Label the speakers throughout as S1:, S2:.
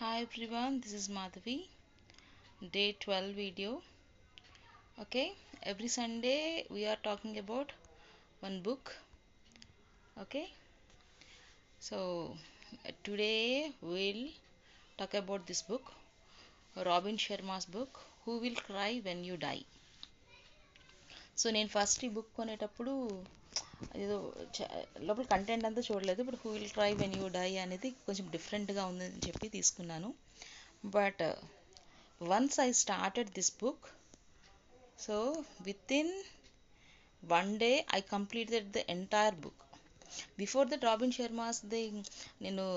S1: Hi everyone, this is Madhavi. Day 12 video. Okay, every Sunday we are talking about one book. Okay, so today we'll talk about this book, Robin Sharma's book, Who Will Cry When You Die. So నేను first ఈ book కొనేటప్పుడు ఏదో లోపల content అంతా చూడలేదు, but who will cry when you die అనేది కొంచెం డిఫరెంట్గా ఉందని చెప్పి తీసుకున్నాను. But once I started this book, so within one day I completed the entire book. Before that Robin Sharma's నేను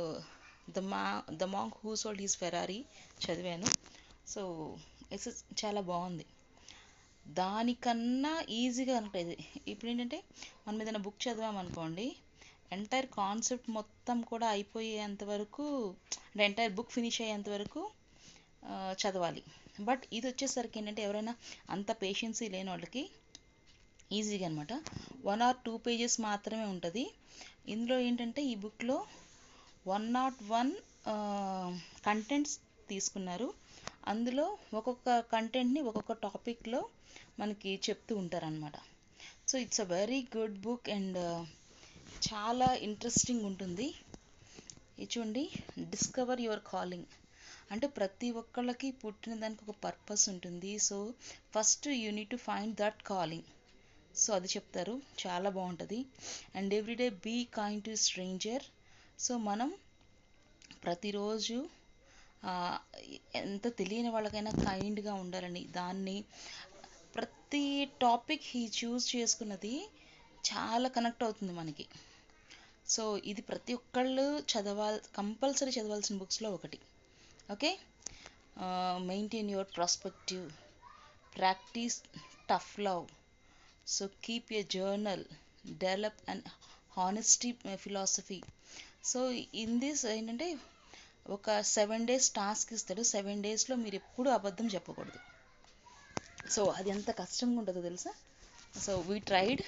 S1: the monk who sold his Ferrari చదివాను. సో ఇట్స్ చాలా బాగుంది. దానికన్నా ఈజీగా కనెక్ట్ అయ్యేది. ఇప్పుడు ఏంటంటే మనం ఏదైనా బుక్ చదివామనుకోండి, ఎంటైర్ కాన్సెప్ట్ మొత్తం కూడా అయిపోయేంత వరకు, అంటే ఎంటైర్ బుక్ ఫినిష్ అయ్యేంత వరకు చదవాలి. బట్ ఇది వచ్చేసరికి ఏంటంటే ఎవరైనా అంత పేషెన్సీ లేని వాళ్ళకి ఈజీగా అనమాట 1 or 2 pages మాత్రమే ఉంటుంది. ఇందులో ఏంటంటే ఈ బుక్లో 101 కంటెంట్స్ తీసుకున్నారు. అందులో ఒక్కొక్క కంటెంట్ని ఒక్కొక్క టాపిక్లో మనకి చెప్తూ ఉంటారనమాట. So it's a very good book and చాలా ఇంట్రెస్టింగ్ ఉంటుంది. ఇది చూడండి, డిస్కవర్ యువర్ కాలింగ్ అంటే ప్రతి ఒక్కళ్ళకి పుట్టిన దానికి ఒక పర్పస్ ఉంటుంది. So first you need to find that calling. So అది చెప్తారు, చాలా బాగుంటుంది. And everyday be kind to stranger. So మనం ప్రతిరోజు ఎంత తెలియని వాళ్ళకైనా కైండ్గా ఉండాలని, దాన్ని ప్రతి టాపిక్ హీ చూస్ చేసుకున్నది చాలా కనెక్ట్ అవుతుంది మనకి. సో ఇది ప్రతి ఒక్కళ్ళు కంపల్సరీ చదవాల్సిన బుక్స్లో ఒకటి. Okay, maintain your prospective, practice tough love, so keep a journal, develop and honesty philosophy. So in this ఏంటంటే ఒక 7 days టాస్క్ ఇస్తాడు. 7 daysలో మీరు ఎప్పుడూ అబద్ధం చెప్పకూడదు. సో అది ఎంత కష్టంగా ఉంటుందో తెలుసా. So we tried,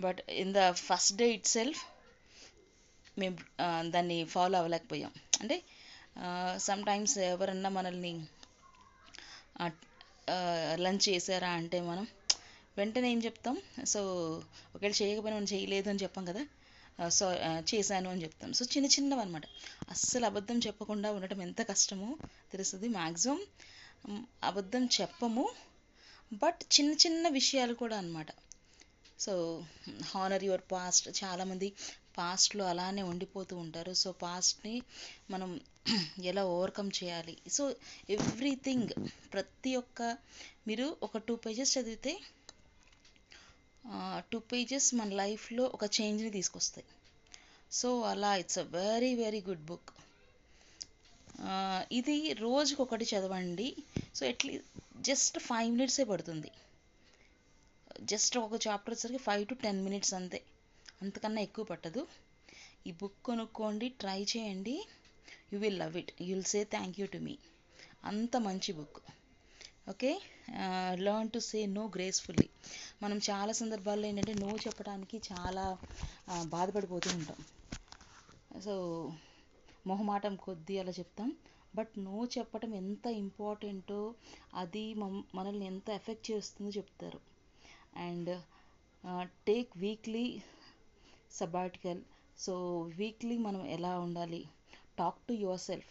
S1: but in the first day it self మేము దాన్ని ఫాలో అవ్వలేకపోయాం. అంటే సమ్ టైమ్స్ ఎవరన్నా మనల్ని లంచ్ చేశారా అంటే మనం వెంటనే ఏం చెప్తాం, సో ఒకవేళ చేయకపోయినా మనం చేయలేదు అని చెప్పాం కదా, సో చేశాను అని చెప్తాం. సో చిన్న చిన్నవి అనమాట. అస్సలు అబద్ధం చెప్పకుండా ఉండటం ఎంత కష్టమో తెలుస్తుంది. మ్యాక్సిమం అబద్ధం చెప్పము, బట్ చిన్న చిన్న విషయాలు కూడా అనమాట. So honour your past. చాలామంది పాస్ట్లో అలానే ఉండిపోతూ ఉంటారు. సో పాస్ట్ని మనం ఎలా ఓవర్కమ్ చేయాలి. సో ఎవ్రీథింగ్, ప్రతి ఒక్క మీరు ఒక 2 pages చదివితే 2 pages మన లైఫ్లో ఒక చేంజ్ని తీసుకొస్తాయి. సో అలా it's a very very good book. ఇది రోజుకి ఒకటి చదవండి. సో జస్ట్ 5 minutes పడుతుంది. జస్ట్ ఒక చాప్టర్ వచ్చేసరికి 5 to 10 minutes అంతే, అంతకన్నా ఎక్కువ పట్టదు. ఈ బుక్ కొనుక్కోండి, ట్రై చేయండి. You will love it, you will say thank you to me. అంత మంచి book. Okay, learn to say no gracefully. మనం చాలా సందర్భాల్లో ఏంటంటే నో చెప్పడానికి చాలా బాధపడిపోతూ ఉంటాం. సో మొహమాటం కొద్దీ అలా చెప్తాం. బట్ నో చెప్పటం ఎంత ఇంపార్టెంటో, అది మనల్ని ఎంత ఎఫెక్ట్ చేస్తుందో చెప్తారు. And take weekly sabbatical. So weekly మనం ఎలా ఉండాలి, టాక్ టు యువర్ సెల్ఫ్.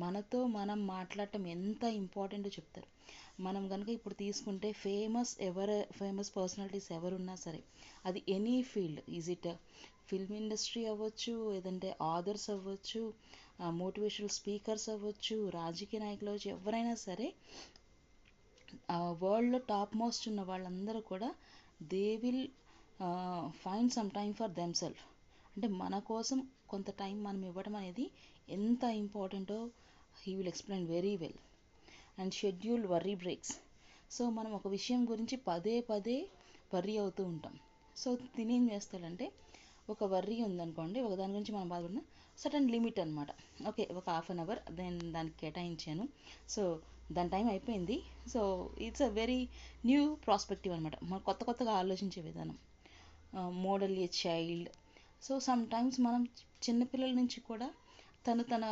S1: మనతో మనం మాట్లాడటం ఎంత ఇంపార్టెంటో చెప్తారు. మనం కనుక ఇప్పుడు తీసుకుంటే ఫేమస్ పర్సనాలిటీస్ ఎవరున్నా సరే, అది any field, is it film industry అవ్వచ్చు, లేదంటే ఆథర్స్ అవ్వచ్చు, మోటివేషనల్ స్పీకర్స్ అవ్వచ్చు, రాజకీయ నాయకులు అవ్వచ్చు, ఎవరైనా సరే వరల్డ్లో టాప్ మోస్ట్ ఉన్న వాళ్ళందరూ కూడా they will find some time for themself. అంటే మన కోసం కొంత టైం మనం ఇవ్వడం అనేది ఎంత ఇంపార్టెంటో he will explain very well. And schedule worry breaks. So మనం ఒక విషయం గురించి పదే పదే వర్రీ అవుతూ ఉంటాం. సో తినేం చేస్తాడంటే, ఒక వర్రీ ఉందనుకోండి, ఒక దాని గురించి మనం బాధపడిన సర్టన్ లిమిట్ అనమాట. ఓకే, ఒక 1/2 hour దానికి కేటాయించాను, సో దాని టైం అయిపోయింది. So it's a very new prospective అనమాట, మనం కొత్తగా ఆలోచించే విధానం. Model a child. So some times మనం చిన్నపిల్లల నుంచి కూడా తన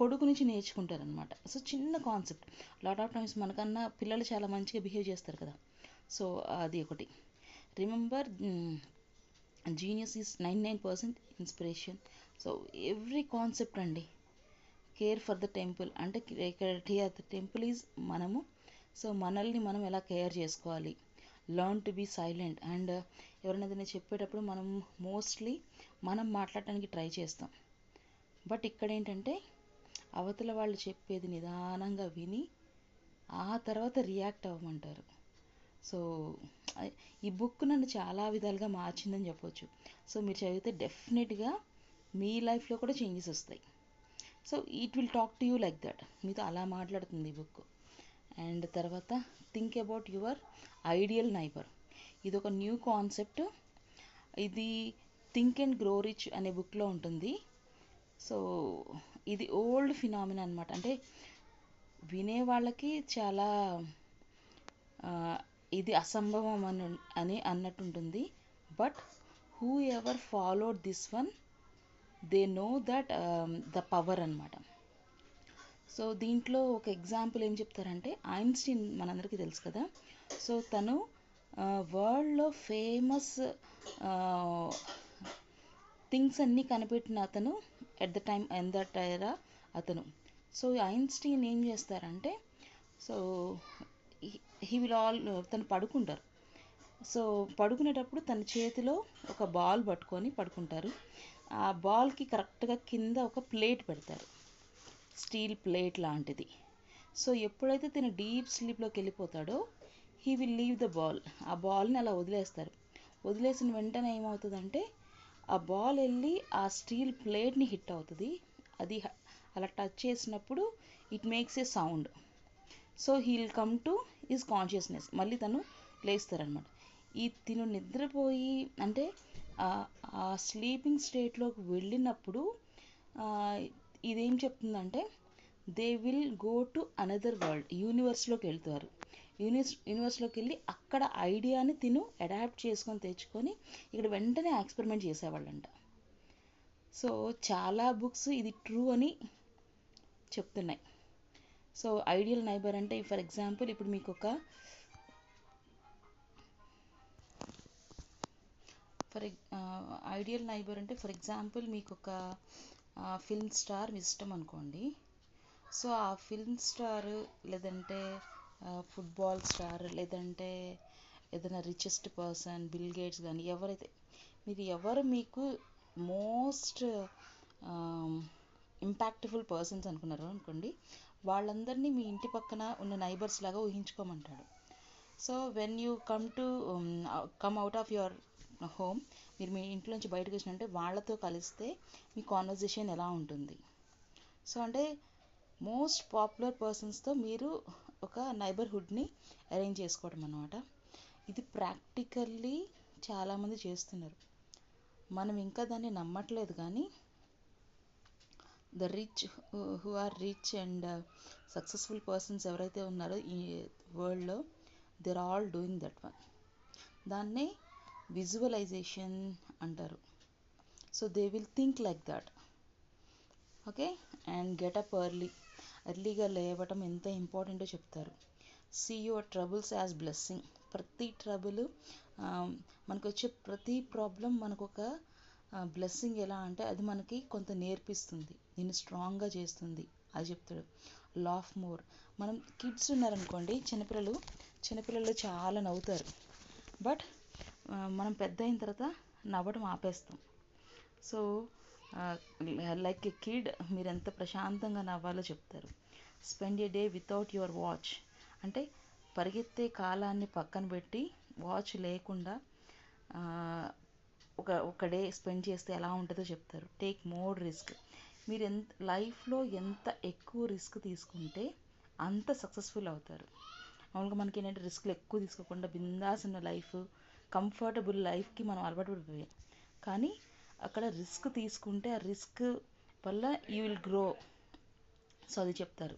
S1: కొడుకు నుంచి నేర్చుకుంటారనమాట. సో చిన్న కాన్సెప్ట్. లాట్ ఆఫ్ టైమ్స్ మనకన్నా పిల్లలు చాలా మంచిగా బిహేవ్ చేస్తారు కదా. సో అది ఒకటి. Remember, genius is 99% inspiration. So every concept అండి. కేర్ ఫర్ ద టెంపుల్ అంటే ఇక్కడ టెంపుల్ ఈజ్ మనము. సో మనల్ని మనం ఎలా కేర్ చేసుకోవాలి. Learn to be silent. And ఎవరైనా ఏదైనా చెప్పేటప్పుడు మనం మోస్ట్లీ మనం మాట్లాడటానికి ట్రై చేస్తాం. బట్ ఇక్కడ ఏంటంటే అవతల వాళ్ళు చెప్పేది నిదానంగా విని ఆ తర్వాత రియాక్ట్ అవ్వమంటారు. సో ఈ బుక్ నన్ను చాలా విధాలుగా మార్చిందని చెప్పొచ్చు. సో మీరు చదివితే డెఫినెట్గా మీ లైఫ్లో కూడా చేంజెస్ వస్తాయి. So it will talk to you like that. మీతో అలా మాట్లాడుతుంది ఈ బుక్. అండ్ తర్వాత think about your ideal neighbour. ఇది ఒక న్యూ కాన్సెప్ట్. ఇది థింక్ అండ్ గ్రో రిచ్ అనే బుక్లో ఉంటుంది. సో ఇది ఓల్డ్ ఫినామినా అనమాట. అంటే వినే వాళ్ళకి చాలా ఇది అసంభవం అని అన్నట్టుంటుంది. But whoever followed this one they know that the power అనమాట. సో దీంట్లో ఒక ఎగ్జాంపుల్ ఏం చెప్తారంటే, ఐన్స్టీన్ మనందరికీ తెలుసు కదా. సో తను వరల్డ్లో ఫేమస్ థింగ్స్ అన్నీ కనిపెట్టిన అతను at the time in that era అతను. సో ఐన్స్టీన్ ఏం చేస్తారంటే, సో హీ విల్ తను పడుకుంటారు. సో పడుకునేటప్పుడు తన చేతిలో ఒక బాల్ పట్టుకొని పడుకుంటారు. ఆ బాల్కి కరెక్ట్గా కింద ఒక ప్లేట్ పెడతారు, స్టీల్ ప్లేట్ లాంటిది. సో ఎప్పుడైతే తను డీప్ స్లీప్లోకి వెళ్ళిపోతాడో he will leave the ball. ఆ బాల్ని అలా వదిలేస్తారు. వదిలేసిన వెంటనే ఏమవుతుందంటే ఆ బాల్ వెళ్ళి ఆ స్టీల్ ప్లేట్ని హిట్ అవుతుంది. అది అలా టచ్ చేసినప్పుడు it makes a sound. So he'll come to his consciousness. మళ్ళీ తను లేస్తారనమాట. తిను నిద్రపోయి అంటే ఆ స్లీపింగ్ స్టేట్లోకి వెళ్ళినప్పుడు ఇదేం చెప్తుందంటే they will go to another world, యూనివర్స్లోకి వెళ్తారు. యూనివర్స్లోకి వెళ్ళి అక్కడ ఐడియాని తిను అడాప్ట్ చేసుకొని తెచ్చుకొని ఇక్కడ వెంటనే ఎక్స్పెరిమెంట్ చేసేవాళ్ళంట. సో చాలా బుక్స్ ఇది ట్రూ అని చెప్తున్నాయి. సో ఐడియల్ నైబర్ అంటే ఫర్ ఎగ్జాంపుల్ ఇప్పుడు మీకు ఒక ఐడియల్ నైబర్ అంటే ఫర్ ఎగ్జాంపుల్ మీకు ఒక ఫిల్మ్ స్టార్ ఇష్టం అనుకోండి. సో ఆ ఫిల్మ్ స్టార్ లేదంటే ఫుట్బాల్ స్టార్ లేదంటే ఏదైనా రిచెస్ట్ పర్సన్ బిల్ గేట్స్ కానీ ఎవరు మీకు మోస్ట్ ఇంపాక్ట్ఫుల్ పర్సన్స్ అనుకున్నారు అనుకోండి, వాళ్ళందరినీ మీ ఇంటి పక్కన ఉన్న నైబర్స్ లాగా ఊహించుకోమంటాడు. So when you come out of your home, మీరు మీ ఇంట్లోంచి బయటకు వచ్చినంటే వాళ్ళతో కలిస్తే మీ కాన్వర్జేషన్ ఎలా ఉంటుంది. సో అంటే మోస్ట్ పాపులర్ పర్సన్స్తో మీరు ఒక నైబర్హుడ్ని అరేంజ్ చేసుకోవడం అన్నమాట. ఇది ప్రాక్టికల్లీ చాలామంది చేస్తున్నారు. మనం ఇంకా దాన్ని నమ్మట్లేదు కానీ the rich who are rich and successful persons ఎవరైతే ఉన్నారో ఈ వరల్డ్లో they are all doing that one. దాన్నే విజువలైజేషన్ అంటారు. So they will think like that. Okay. And get up ఎర్లీగా లేవటం ఎంత ఇంపార్టెంటో చెప్తారు. See your troubles as blessing. ప్రతి ట్రబుల్ మనకు వచ్చే ప్రతి ప్రాబ్లం మనకు ఒక బ్లెస్సింగ్. ఎలా అంటే అది మనకి కొంత నేర్పిస్తుంది, నేను స్ట్రాంగ్గా చేస్తుంది అది చెప్తాడు. Laugh more. మనం కిడ్స్ ఉన్నారనుకోండి, చిన్నపిల్లలు చాలా నవ్వుతారు. బట్ మనం పెద్ద అయిన తర్వాత నవ్వడం ఆపేస్తాం. సో లైక్ ఎ కిడ్ మీరు ఎంత ప్రశాంతంగా నవ్వాలో చెప్తారు. Spend A day without your watch. అంటే పరిగెత్తే కాలాన్ని పక్కన పెట్టి వాచ్ లేకుండా ఒక డే స్పెండ్ చేస్తే ఎలా ఉంటుందో చెప్తారు. Take more risk. మీరు లైఫ్లో ఎంత ఎక్కువ రిస్క్ తీసుకుంటే అంత సక్సెస్ఫుల్ అవుతారు. మామూలుగా మనకి ఏంటంటే రిస్క్లు ఎక్కువ తీసుకోకుండా బిందాస్ ఉన్న లైఫ్, కంఫర్టబుల్ లైఫ్కి మనం అలవాటు పడిపోయాం. కానీ అక్కడ రిస్క్ తీసుకుంటే ఆ రిస్క్ వల్ల యూ విల్ గ్రో. సో అది చెప్తారు.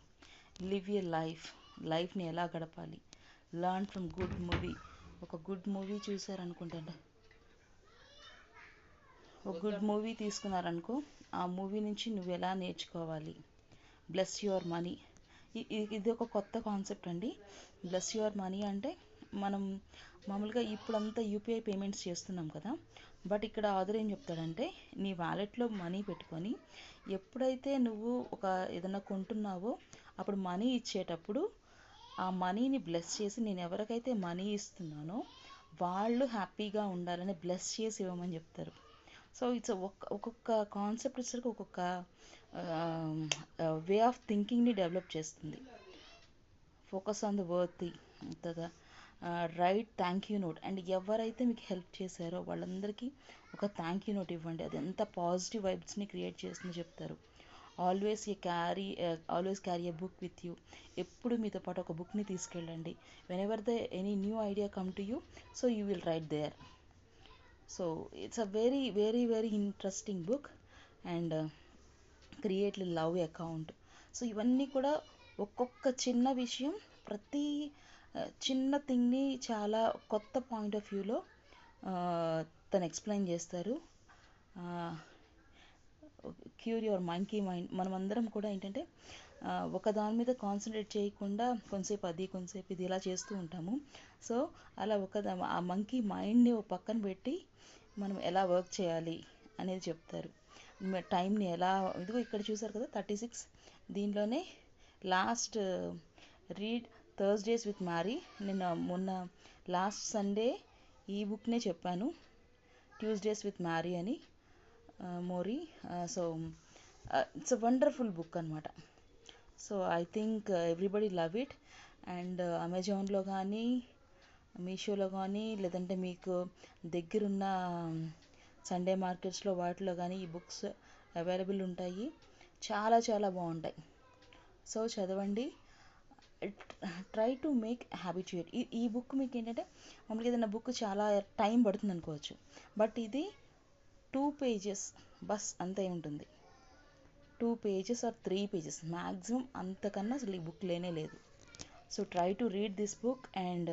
S1: లివ్ ఏ లైఫ్ని ఎలా గడపాలి. Learn from good movie. ఒక గుడ్ మూవీ చూసారనుకుంటా, ఒక గుడ్ మూవీ తీసుకున్నారనుకో, ఆ మూవీ నుంచి నువ్వు ఎలా నేర్చుకోవాలి. బ్లెస్ యువర్ మనీ, ఇది ఒక కొత్త కాన్సెప్ట్ అండి. బ్లెస్ యువర్ మనీ అంటే మనం మామూలుగా ఇప్పుడంతా యూపీఐ పేమెంట్స్ చేస్తున్నాం కదా, బట్ ఇక్కడ ఆథర్ ఏం చెప్తాడంటే నీ వ్యాలెట్లో మనీ పెట్టుకొని ఎప్పుడైతే నువ్వు ఏదైనా కొంటున్నావో అప్పుడు మనీ ఇచ్చేటప్పుడు ఆ మనీని బ్లెస్ చేసి, నేను ఎవరికైతే మనీ ఇస్తున్నానో వాళ్ళు హ్యాపీగా ఉండాలని బ్లెస్ చేసి ఇవ్వమని చెప్తారు. సో ఇట్స్ ఒక్కొక్క కాన్సెప్ట్ వచ్చేసరికి ఒక్కొక్క వే ఆఫ్ థింకింగ్ని డెవలప్ చేస్తుంది. ఫోకస్ ఆన్ ద వర్తీ కదా, right thank you note, and ఎవరైతే మీకు హెల్ప్ చేశారో వాళ్ళందరికీ ఒక థ్యాంక్ యూ నోట్ ఇవ్వండి. అది ఎంత పాజిటివ్ వైబ్స్ని క్రియేట్ చేస్తుందో చెప్తారు. Always carry a book with you, ఎప్పుడు మీతో పాటు ఒక బుక్ని తీసుకెళ్ళండి. Whenever any new idea come to you, so you will write there. So it's a very very very interesting book. And create love account. So ఇవన్నీ కూడా ఒక్కొక్క చిన్న విషయం, ప్రతి చిన్న థింగ్ని చాలా కొత్త పాయింట్ ఆఫ్ వ్యూలో తను ఎక్స్ప్లెయిన్ చేస్తారు. Cure your monkey mind. మనమందరం కూడా ఏంటంటే ఒక దాని మీద కాన్సన్ట్రేట్ చేయకుండా కొంతసేపు అది కొంతసేపు ఇది ఇలా చేస్తూ ఉంటాము. సో అలా ఆ మంకీ మైండ్ని పక్కన పెట్టి మనం ఎలా వర్క్ చేయాలి అనేది చెప్తారు. టైంని ఎలా, ఇదిగో ఇక్కడ చూసారు కదా 36, దీనిలోనే last read Thursdays with Mary. నేను మొన్న లాస్ట్ సండే ఈ బుక్నే చెప్పాను, ట్యూస్డేస్ విత్ మ్యారీ అని, Morrie. So it's a wonderful book అనమాట. So I think everybody love it. And అమెజాన్లో కానీ మీషోలో కానీ లేదంటే మీకు దగ్గరున్న సండే మార్కెట్స్లో వాటిలో కానీ ఈ బుక్స్ అవైలబుల్ ఉంటాయి. చాలా చాలా బాగుంటాయి. సో చదవండి. Try to make habituate. ఈ బుక్ మీకు ఏంటంటే మామూలుగా ఏదైనా బుక్ చాలా టైం పడుతుంది అనుకోవచ్చు, బట్ ఇది 2 pages బస్ అంతే ఉంటుంది. 2 pages ఆర్ 3 pages మ్యాక్సిమం, అంతకన్నా అసలు ఈ బుక్ లేనే లేదు. So try to read this book and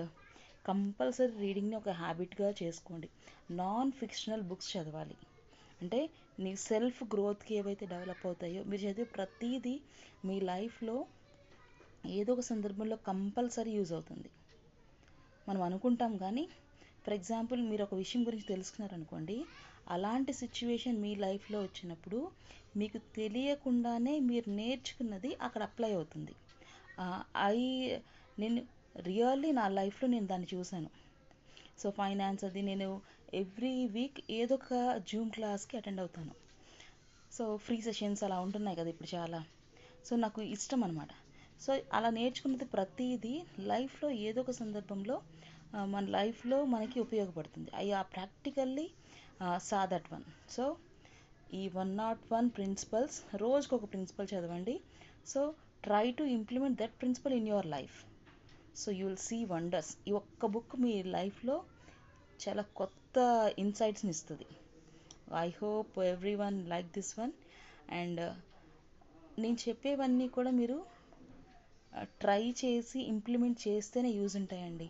S1: compulsory రీడింగ్ని ఒక హ్యాబిట్గా చేసుకోండి. నాన్ ఫిక్షనల్ బుక్స్ చదవాలి. అంటే నీ సెల్ఫ్ గ్రోత్కి ఏవైతే డెవలప్ అవుతాయో, మీరు చదివే ప్రతిదీ మీ లైఫ్లో ఏదో ఒక సందర్భంలో కంపల్సరీ యూజ్ అవుతుంది. మనం అనుకుంటాం కానీ, ఫర్ ఎగ్జాంపుల్ మీరు ఒక విషయం గురించి తెలుసుకున్నారనుకోండి, అలాంటి సిచ్యువేషన్ మీ లైఫ్లో వచ్చినప్పుడు మీకు తెలియకుండానే మీరు నేర్చుకున్నది అక్కడ అప్లై అవుతుంది. నేను రియల్లీ నా లైఫ్లో నేను దాన్ని చూశాను. సో ఫైనాన్స్ అది నేను ఎవ్రీ వీక్ ఏదో ఒక జూమ్ క్లాస్కి అటెండ్ అవుతాను. సో ఫ్రీ సెషన్స్ అలా ఉంటున్నాయి కదా ఇప్పుడు చాలా. సో నాకు ఇష్టం అనమాట. సో అలా నేర్చుకున్నది ప్రతిదీ లైఫ్లో ఏదో ఒక సందర్భంలో మన లైఫ్లో మనకి ఉపయోగపడుతుంది. అవి practically saw that one. So ఈ 101 ప్రిన్సిపల్స్, రోజుకు ఒక ప్రిన్సిపల్ చదవండి. So try to implement that principle in your life. So you will see wonders. ఈ ఒక్క బుక్ మీ లైఫ్లో చాలా కొత్త ఇన్సైట్స్ని ఇస్తుంది. I hope every one like this one. And నేను చెప్పేవన్నీ కూడా మీరు ట్రై చేసి ఇంప్లిమెంట్ చేస్తేనే యూజ్ ఉంటాయండి.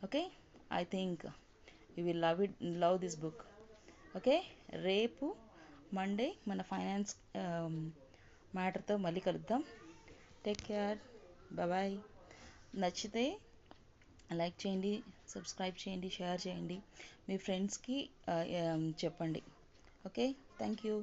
S1: Okay, I think you will love this book. Okay, రేపు మండే మన ఫైనాన్స్ మ్యాటర్తో మళ్ళీ కలుద్దాం. Take care, bye. నచ్చితే లైక్ చేయండి, సబ్స్క్రైబ్ చేయండి, షేర్ చేయండి, మీ ఫ్రెండ్స్కి చెప్పండి. Okay, thank you.